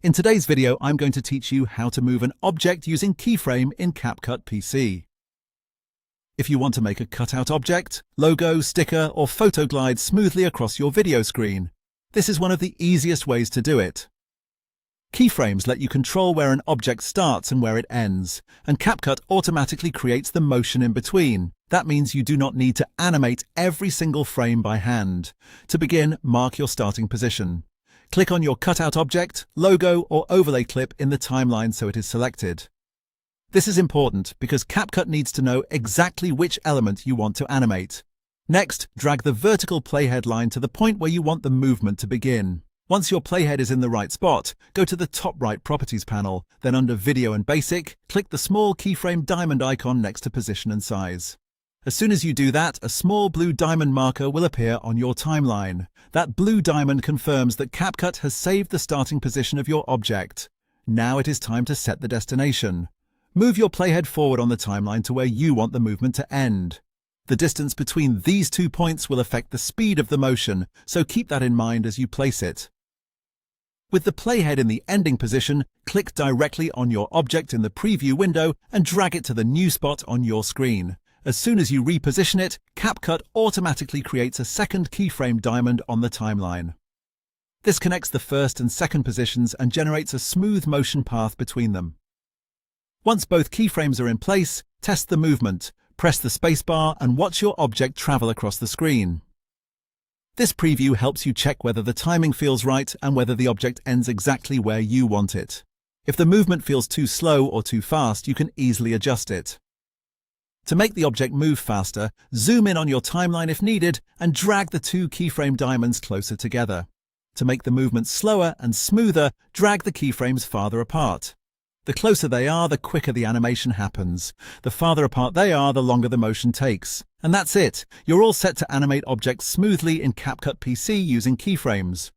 In today's video, I'm going to teach you how to move an object using Keyframe in CapCut PC. If you want to make a cutout object, logo, sticker, or photo glide smoothly across your video screen, this is one of the easiest ways to do it. Keyframes let you control where an object starts and where it ends, and CapCut automatically creates the motion in between. That means you do not need to animate every single frame by hand. To begin, mark your starting position. Click on your cutout object, logo, or overlay clip in the timeline so it is selected. This is important because CapCut needs to know exactly which element you want to animate. Next, drag the vertical playhead line to the point where you want the movement to begin. Once your playhead is in the right spot, go to the top right Properties panel, then under Video and Basic, click the small keyframe diamond icon next to Position and Size. As soon as you do that, a small blue diamond marker will appear on your timeline. That blue diamond confirms that CapCut has saved the starting position of your object. Now it is time to set the destination. Move your playhead forward on the timeline to where you want the movement to end. The distance between these 2 points will affect the speed of the motion, so keep that in mind as you place it. With the playhead in the ending position, click directly on your object in the preview window and drag it to the new spot on your screen. As soon as you reposition it, CapCut automatically creates a second keyframe diamond on the timeline. This connects the first and second positions and generates a smooth motion path between them. Once both keyframes are in place, test the movement, press the spacebar and watch your object travel across the screen. This preview helps you check whether the timing feels right and whether the object ends exactly where you want it. If the movement feels too slow or too fast, you can easily adjust it. To make the object move faster, zoom in on your timeline if needed and drag the two keyframe diamonds closer together. To make the movement slower and smoother, drag the keyframes farther apart. The closer they are, the quicker the animation happens. The farther apart they are, the longer the motion takes. And that's it. You're all set to animate objects smoothly in CapCut PC using keyframes.